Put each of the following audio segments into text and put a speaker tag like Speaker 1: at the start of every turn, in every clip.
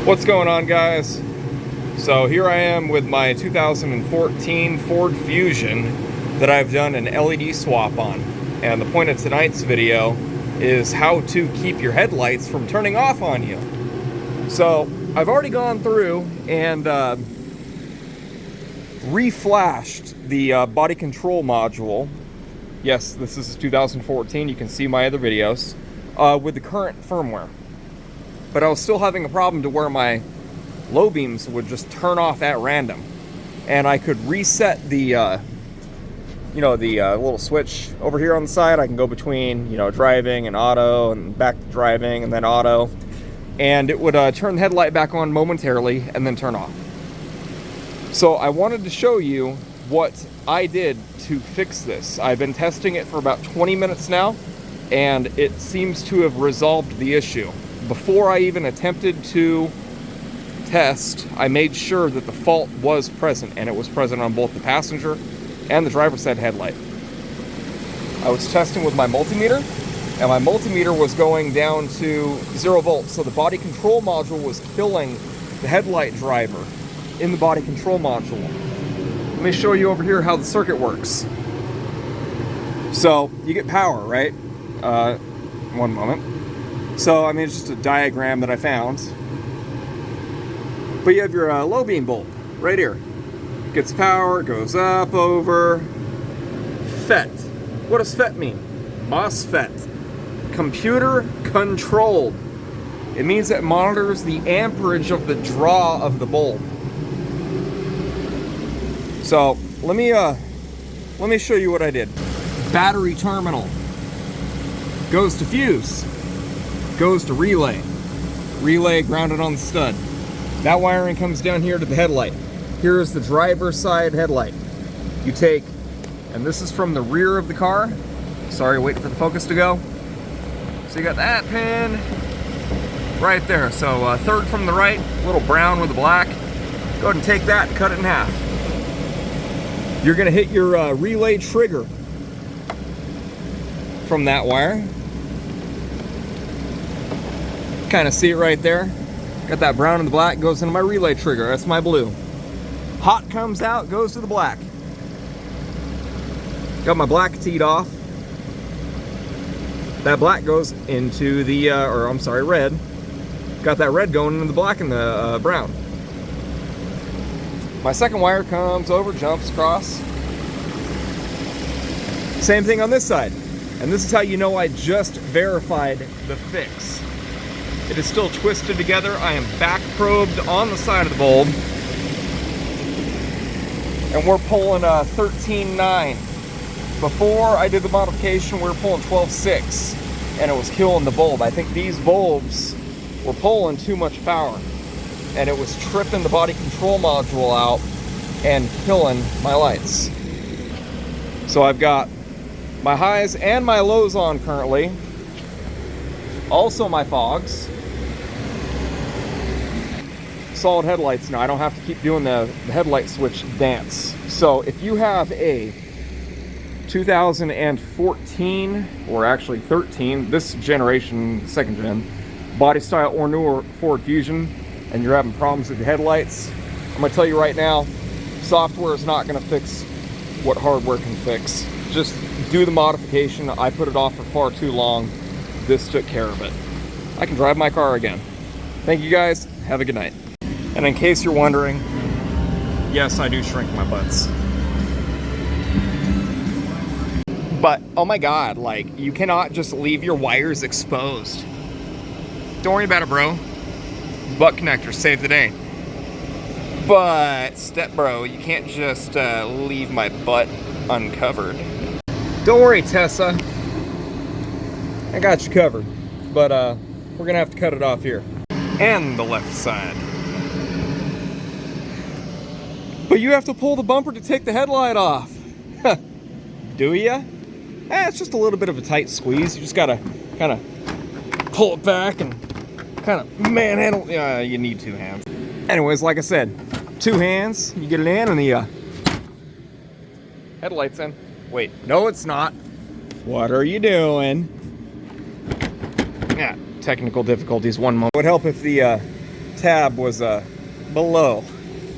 Speaker 1: What's going on, guys? So here I am with my 2014 Ford Fusion that I've done an LED swap on. And the point of tonight's video is how to keep your headlights from turning off on you. So I've already gone through and re-flashed the body control module. Yes, this is 2014. You can see my other videos with the current firmware. But I was still having a problem to where my low beams would just turn off at random. And I could reset the, little switch over here on the side. I can go between, driving and auto and back to driving and then auto. And it would turn the headlight back on momentarily and then turn off. So I wanted to show you what I did to fix this. I've been testing it for about 20 minutes now, and it seems to have resolved the issue. Before I even attempted to test, I made sure that the fault was present, and it was present on both the passenger and the driver's side headlight. I was testing with my multimeter, and my multimeter was going down to 0 volts, so the body control module was killing the headlight driver in the body control module. Let me show you over here how the circuit works. So you get power, right? One moment. So, it's just a diagram that I found. But you have your low beam bulb right here. Gets power, goes up, over. FET. What does FET mean? MOSFET. Computer controlled. It means it monitors the amperage of the draw of the bulb. So, let me show you what I did. Battery terminal. Goes to fuse. Goes to relay. Relay grounded on the stud. That wiring comes down here to the headlight. Here is the driver's side headlight. You take, and this is from the rear of the car. Sorry, waiting for the focus to go. So you got that pin right there. So third from the right, a little brown with the black. Go ahead and take that and cut it in half. You're gonna hit your relay trigger from that wire. Kind of see it right there. Got that brown and the black, goes into my relay trigger. That's my blue. Hot comes out, goes to the black. Got my black teed off. That black goes into the, red. Got that red going into the black and the brown. My second wire comes over, jumps across. Same thing on this side. And this is how you know I just verified the fix. It is still twisted together. I am back probed on the side of the bulb. And we're pulling 13.9. Before I did the modification, we were pulling 12.6. And it was killing the bulb. I think these bulbs were pulling too much power. And it was tripping the body control module out and killing my lights. So I've got my highs and my lows on currently. Also my fogs. Solid headlights now. I don't have to keep doing the headlight switch dance. So if you have a 2014 or actually 13, this generation, second gen, body style or newer Ford Fusion, and you're having problems with the headlights, I'm gonna tell you right now, software is not gonna fix what hardware can fix. Just do the modification. I put it off for far too long. This took care of it. I can drive my car again. Thank you guys. Have a good night. And in case you're wondering, yes, I do shrink my butts. But, oh my God, you cannot just leave your wires exposed. Don't worry about it, bro. Butt connector, save the day. But, step bro, you can't just leave my butt uncovered. Don't worry, Tessa. I got you covered. But, we're gonna have to cut it off here. And the left side. But you have to pull the bumper to take the headlight off. Do ya? It's just a little bit of a tight squeeze. You just gotta kind of pull it back and kind of manhandle. You need two hands. Anyways, like I said, two hands, you get it in and the headlight's in. Wait, no it's not. What are you doing? Yeah, technical difficulties, one moment. It would help if the tab was below.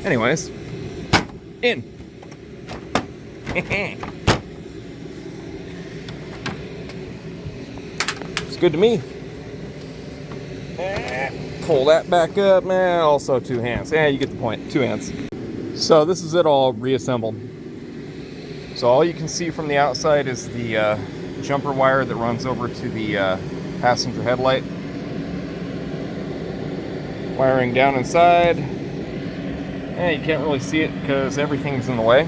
Speaker 1: Anyways, in. It's good to me. Pull that back up, man. Also 2 hands. Yeah, you get the point. 2 hands. So this is it all reassembled. So all you can see from the outside is the jumper wire that runs over to the passenger headlight. Wiring down inside. And you can't really see it because everything's in the way.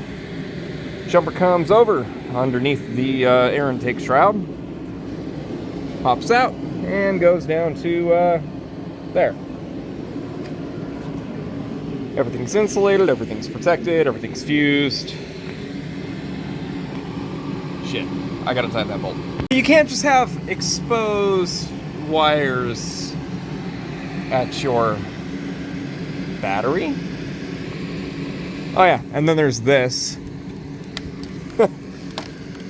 Speaker 1: Jumper comes over underneath the air intake shroud. Pops out and goes down to there. Everything's insulated, everything's protected, everything's fused. Shit, I gotta tighten that bolt. You can't just have exposed wires at your battery. Oh yeah, and then there's this.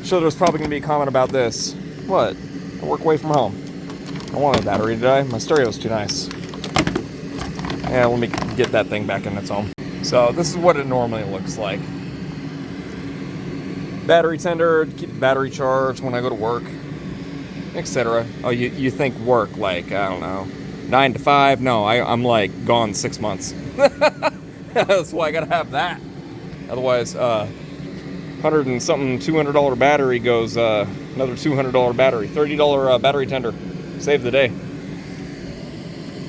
Speaker 1: Sure, there's probably gonna be a comment about this. What? I work away from home. I don't want a battery, did I? My stereo's too nice. Yeah, let me get that thing back in its home. So this is what it normally looks like. Battery tender, keep the battery charged when I go to work, etc. Oh, you think work like, I don't know, 9 to 5? No, I'm like gone 6 months. That's why I gotta have that. Otherwise, $100 and something, $200 battery goes, another $200 battery, $30 battery tender. Save the day.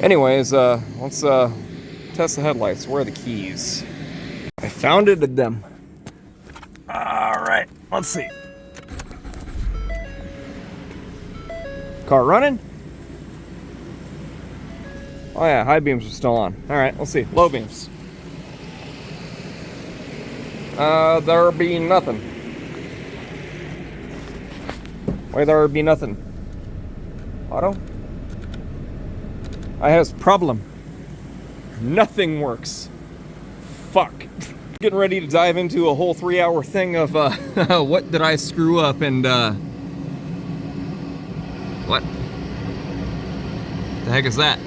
Speaker 1: Anyways, let's test the headlights. Where are the keys? I found them. Alright, let's see. Car running? Oh yeah, high beams are still on. Alright, let's see. Low beams. There be nothing. Why there be nothing? Auto? I has problem. Nothing works. Fuck. Getting ready to dive into a whole 3-hour thing of what did I screw up and what the heck is that?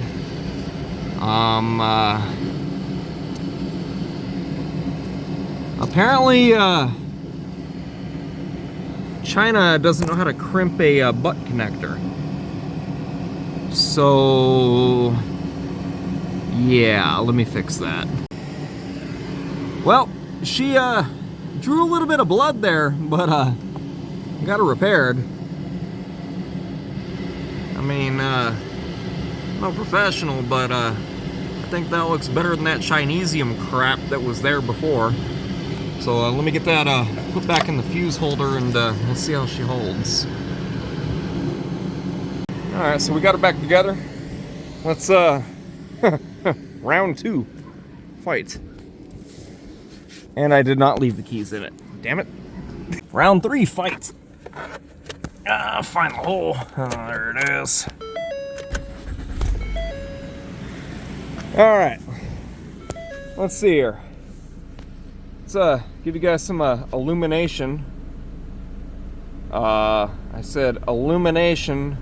Speaker 1: Apparently China doesn't know how to crimp a butt connector. So yeah, let me fix that. Well, she drew a little bit of blood there, but got it repaired. I mean, no professional, but I think that looks better than that Chinesium crap that was there before. So let me get that put back in the fuse holder and we'll see how she holds. Alright, so we got her back together. Let's round 2 fight. And I did not leave the keys in it. Damn it. Round 3 fight. Find the hole. Oh, there it is. Alright. Let's see here. Let's give you guys some illumination. I said illumination.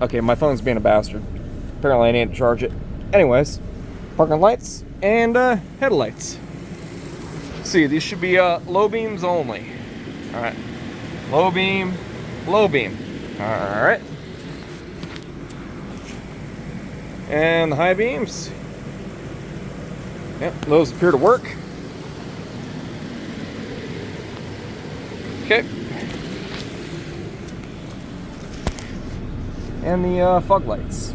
Speaker 1: Okay, my phone's being a bastard. Apparently I need to charge it. Anyways, parking lights and headlights. See, these should be low beams only. Alright. Low beam, low beam. Alright. And the high beams. Yep, those appear to work. Okay. And the fog lights.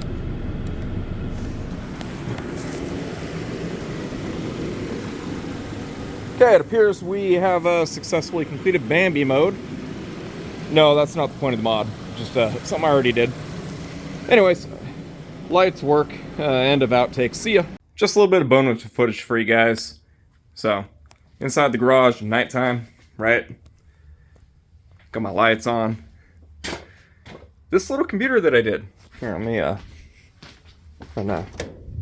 Speaker 1: Okay, it appears we have successfully completed Bambi mode. No, that's not the point of the mod. Just something I already did. Anyways, lights work. End of outtakes. See ya. Just a little bit of bonus footage for you guys. So, inside the garage, nighttime, right? Got my lights on. This little computer that I did. Here, let me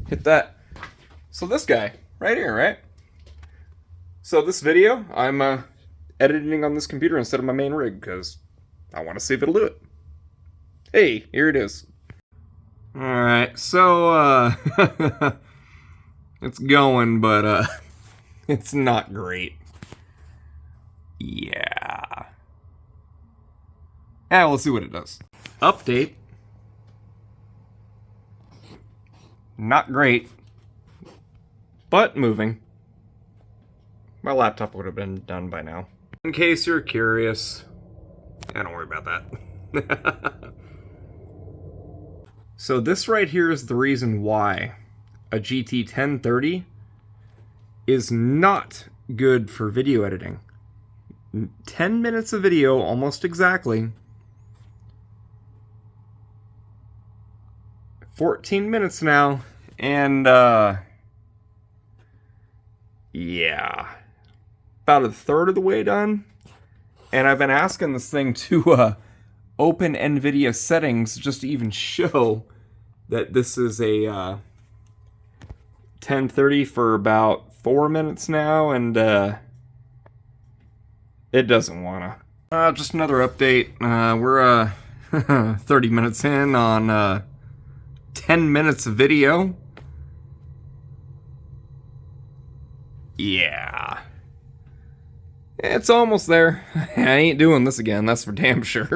Speaker 1: hit that. So this guy, right here, right? So this video, I'm editing on this computer instead of my main rig because I want to see if it'll do it. Hey, here it is. Alright, so, it's going, but, it's not great. Yeah. Let's see what it does. Update. Not great, but moving. My laptop would have been done by now. In case you're curious, don't worry about that. So this right here is the reason why a GT 1030 is not good for video editing. 10 minutes of video, almost exactly. 14 minutes now, and yeah. About a third of the way done. And I've been asking this thing to open NVIDIA settings just to even show that this is a 1030 for about 4 minutes now, and it doesn't wanna. Just another update. We're 30 minutes in on 10 minutes of video. Yeah. It's almost there. I ain't doing this again, that's for damn sure.